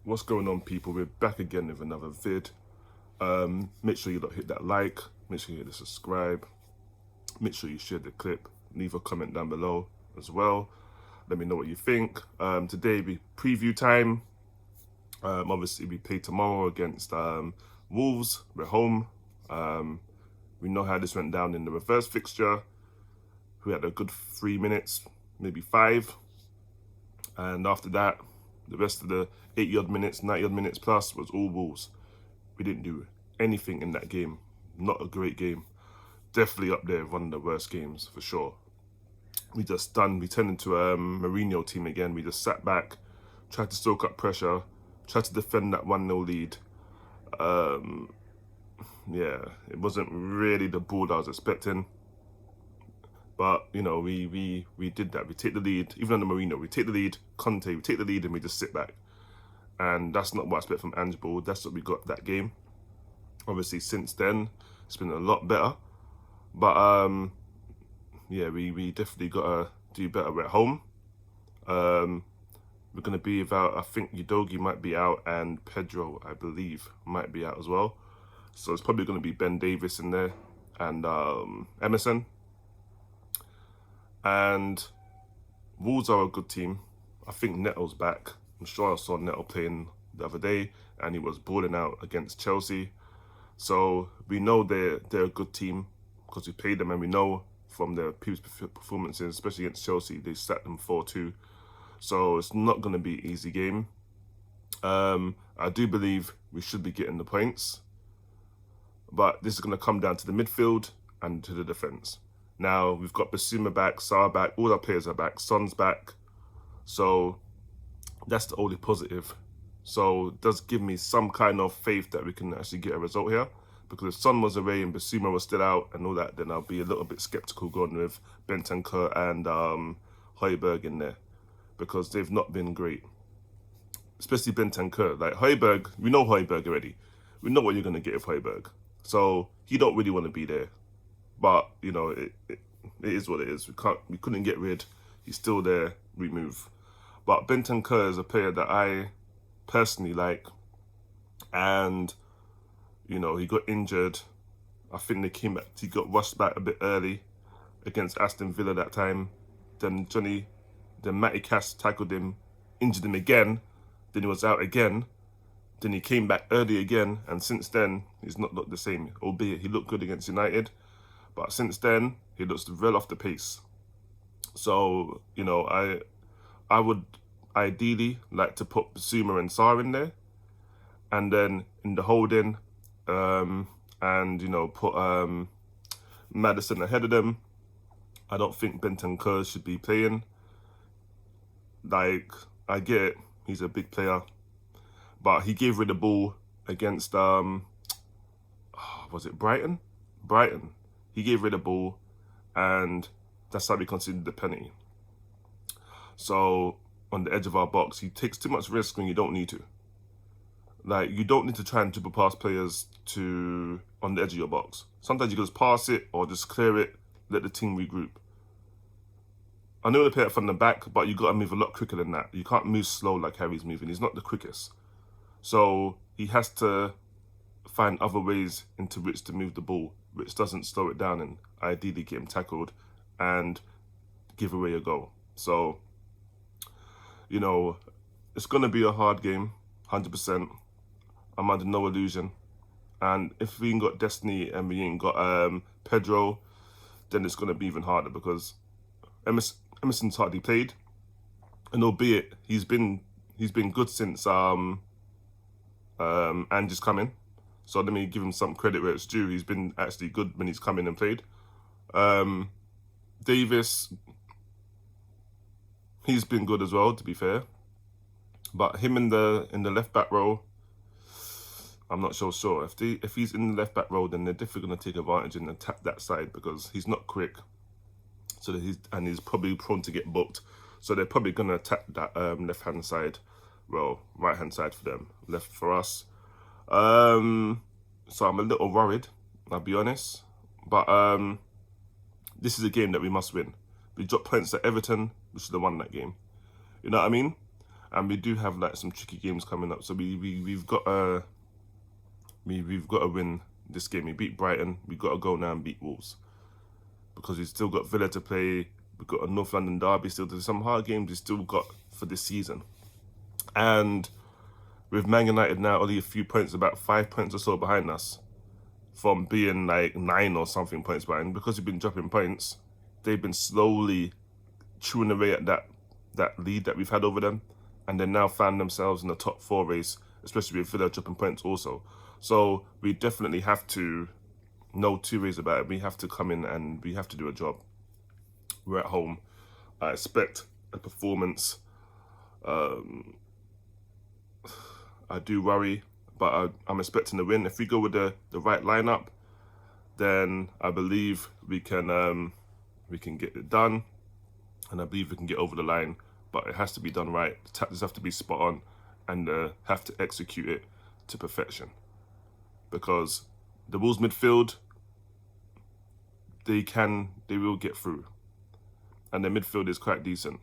What's going on, people? We're back again with another vid. Make sure you hit that like, make sure you hit the subscribe, make sure you share the clip, leave a comment down below as well. Let me know what you think. Today be preview time. Obviously we play tomorrow against Wolves. We're home. We know how this went down in the reverse fixture. We had a good 3 minutes, maybe 5. And after that, the rest of the 80-odd minutes, 90-odd minutes plus was all Wolves. We didn't do anything in that game. Not a great game. Definitely up there, one of the worst games for sure. We turned into a Mourinho team again. We just sat back, tried to soak up pressure, tried to defend that 1-0 lead. Yeah, it wasn't really the ball that I was expecting. But, you know, we did that. We take the lead, even under Mourinho, we take the lead, Conte, we take the lead and we just sit back. And that's not what I expect from Ange Ball. That's what we got that game. Obviously, since then, it's been a lot better. But, yeah, we definitely got to do better. We're at home. We're going to be without, I think Udogie might be out and Pedro, I believe, might be out as well. So it's probably going to be Ben Davis in there and Emerson. And Wolves are a good team. I think Neto's back. I'm sure I saw Neto playing the other day and he was balling out against Chelsea. So we know they're a good team because we played them, and we know from their previous performances, especially against Chelsea, they sat them 4-2. So it's not going to be an easy game. I do believe we should be getting the points. But this is going to come down to the midfield and to the defence. Now, we've got Basuma back, Sarr back, all our players are back, Son's back. So that's the only positive. So it does give me some kind of faith that we can actually get a result here. Because if Son was away and Basuma was still out and all that, then I'll be a little bit sceptical going with Bentancur and Højbjerg in there. Because they've not been great. Especially Bentancur. Like Højbjerg, we know Højbjerg already. We know what you're going to get with Højbjerg. So he don't really want to be there. But, you know, it is what it is. We couldn't get rid. He's still there. We move. But Bentancur is a player that I personally like. And, you know, he got injured. I think they came back. He got rushed back a bit early against Aston Villa that time. Then Matty Cash tackled him, injured him again. Then he was out again. Then he came back early again. And since then, he's not looked the same. Albeit he looked good against United. But since then, he looks well off the pace. So, you know, I would ideally like to put Basuma and Sarr in there. And then in the holding, and, you know, put Maddison ahead of them. I don't think Bentancur should be playing. Like, I get it. He's a big player. But he gave rid of the ball against, was it Brighton? Brighton. He gave rid of the ball, and that's how we considered the penalty. So, on the edge of our box, he takes too much risk when you don't need to. Like, you don't need to try and dribble past players on the edge of your box. Sometimes you can just pass it or just clear it, let the team regroup. I know they play it from the back, but you got to move a lot quicker than that. You can't move slow like Harry's moving. He's not the quickest. So, he has to find other ways into which to move the ball, which doesn't slow it down and ideally get him tackled and give away a goal. So, you know, it's going to be a hard game, 100%. I'm under no illusion. And if we ain't got Destiny and we ain't got Pedro, then it's going to be even harder because Emerson's hardly played. And albeit he's been good since Ange's coming. So let me give him some credit where it's due. He's been actually good when he's come in and played. Davis, he's been good as well, to be fair. But him in the left back row, I'm not so sure. If he's in the left back row, then they're definitely going to take advantage and attack that side because he's not quick. So that he's probably prone to get booked. So they're probably going to attack that left hand side. Well, right hand side for them, left for us. So I'm a little worried, I'll be honest. But this is a game that we must win. We dropped points at Everton, we should have won that game. You know what I mean? and we do have like some tricky games coming up. So we've got to win this game. We beat Brighton. We got to go now and beat Wolves, because we've still got Villa to play. We've got a North London derby still. There's some hard games we still got for this season, and with Man United now only a few points, about 5 points or so behind us, from being like 9 or something points behind, because we've been dropping points. They've been slowly chewing away at that lead that we've had over them, and they now found themselves in the top 4 race, especially with Villa dropping points also. So we definitely have to, no two ways about it, we have to come in and we have to do a job. We're at home. I expect a performance. I do worry, but I'm expecting a win. If we go with the right lineup, then I believe we can get it done, and I believe we can get over the line. But it has to be done right. The tactics have to be spot on, and have to execute it to perfection. Because the Wolves midfield, they will get through, and their midfield is quite decent.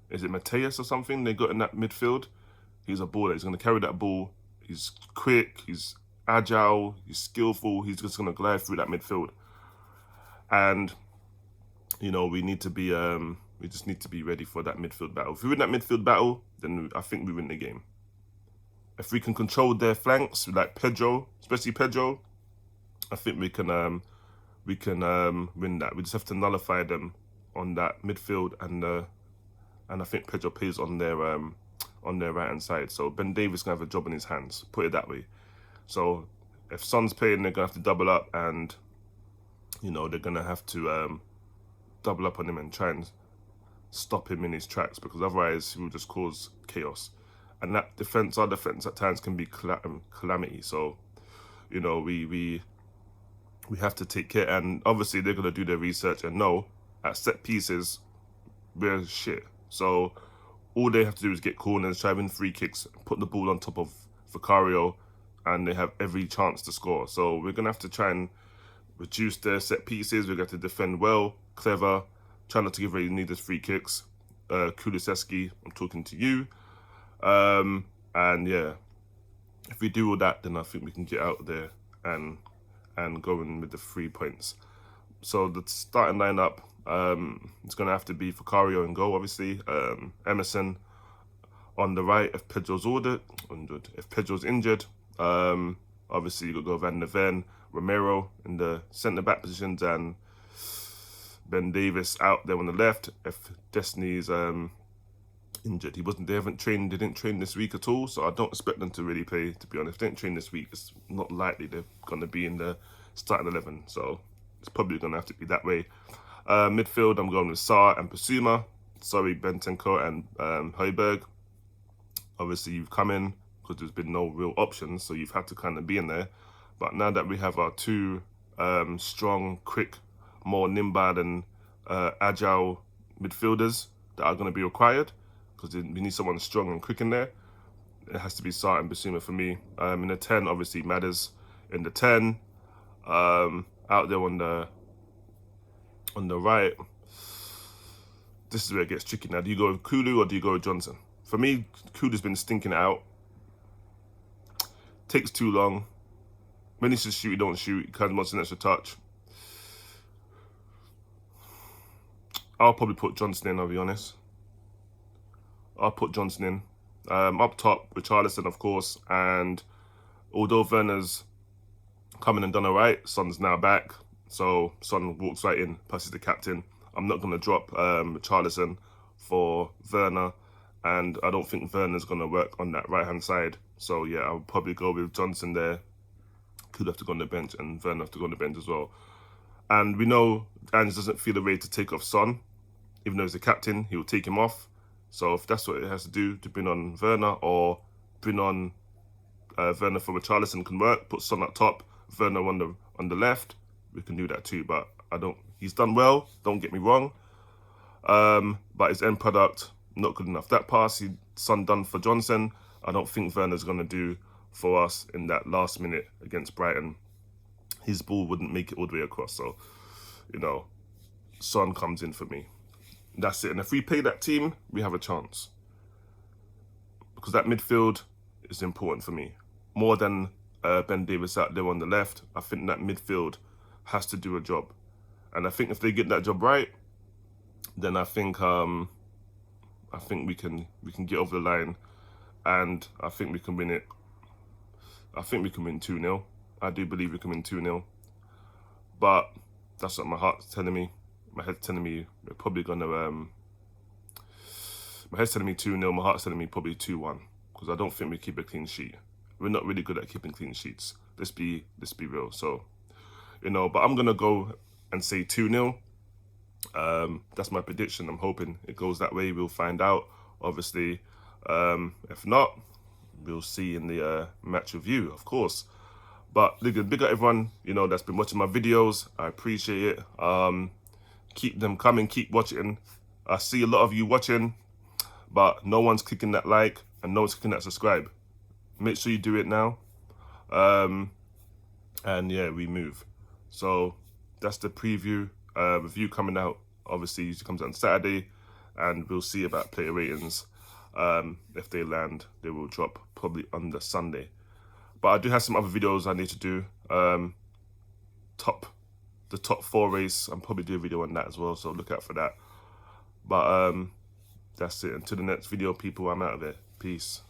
Is it Mateus or something they got in that midfield? He's a baller. He's going to carry that ball. He's quick. He's agile. He's skillful. He's just going to glide through that midfield. And we need to be. We just need to be ready for that midfield battle. If we win that midfield battle, then I think we win the game. If we can control their flanks, like Pedro, especially Pedro, I think we can win that. We just have to nullify them on that midfield, and I think Pedro plays on their right hand side. So Ben Davies gonna have a job in his hands, put it that way. So if Son's playing, they're gonna have to double up, and they're gonna have to double up on him and try and stop him in his tracks, because otherwise he will just cause chaos. And that defense, our defense at times can be calamity. So we have to take care. And obviously they're gonna do their research and know at set pieces we're shit. So all they have to do is get corners, try win free kicks, put the ball on top of Vicario, and they have every chance to score. So we're going to have to try and reduce their set pieces. We're going to have to defend well, clever, try not to give away needless free kicks. Kulusevski, I'm talking to you. And yeah, if we do all that, then I think we can get out there and go in with the 3 points. So the starting lineup, it's going to have to be Vicario and goal, obviously. Emerson on the right if Pedro's if Pedro's injured. Obviously you got to go Van der Ven, Romero in the centre-back positions, and Ben Davies out there on the left if Destiny's injured. They didn't train this week at all, so I don't expect them to really play, to be honest. If they didn't train this week, it's not likely they're going to be in the starting 11, so it's probably going to have to be that way. Midfield, I'm going with Sarr and Basuma. Sorry, Bentenko and Højbjerg. Obviously, you've come in because there's been no real options, so you've had to kind of be in there. But now that we have our 2 strong, quick, more nimble and agile midfielders that are going to be required, because we need someone strong and quick in there, it has to be Sarr and Basuma for me. In the 10, obviously, Madders in the 10. Out there on the right, this is where it gets tricky now. Do you go with Kulu or do you go with Johnson? For me, Kulu's been stinking it out. Takes too long. When he should shoot, he don't shoot. He kind of wants an extra touch. I'll probably put Johnson in, I'll be honest. I'll put Johnson in. Up top, Richarlison, of course. And although Werner's coming and done all right, Son's now back. So Son walks right in, plus he's the captain. I'm not going to drop Richarlison for Werner, and I don't think Werner's going to work on that right-hand side. So yeah, I'll probably go with Johnson there. Could have to go on the bench, and Werner have to go on the bench as well. And we know Ange doesn't feel the way to take off Son. Even though he's the captain, he will take him off. So if that's what it has to do to bring on Werner, or bring on Werner for Richarlison can work, put Son up top, Werner on the left, we can do that too. But he's done well, don't get me wrong. But his end product, not good enough. That pass Son done for Johnson, I don't think Werner's going to do for us in that last minute against Brighton. His ball wouldn't make it all the way across. So, Son comes in for me. That's it. And if we play that team, we have a chance. because that midfield is important for me. More than Ben Davies out there on the left, I think that midfield has to do a job. And I think if they get that job right, then I think we can get over the line, and I think we can win it. I think we can win 2-0. I do believe we can win 2-0. But that's what my heart's telling me. My head's telling me we're probably gonna my head's telling me 2-0, my heart's telling me probably 2-1. Because I don't think we keep a clean sheet. We're not really good at keeping clean sheets. Let's be real. So, you know, but I'm gonna go and say 2-0. That's my prediction. I'm hoping it goes that way. We'll find out, obviously. If not, we'll see in the match review, of course. But big up everyone, you know, that's been watching my videos. I appreciate it. Keep them coming, keep watching. I see a lot of you watching, but no one's clicking that like and no one's clicking that subscribe. Make sure you do it now. And yeah, we move. So that's the preview. Review coming out, obviously it comes out on Saturday, and we'll see about player ratings. If they land, they will drop probably on the Sunday. But I do have some other videos I need to do. The top 4 race, I'll probably do a video on that as well, so look out for that. But that's it. Until the next video, people, I'm out of there. Peace.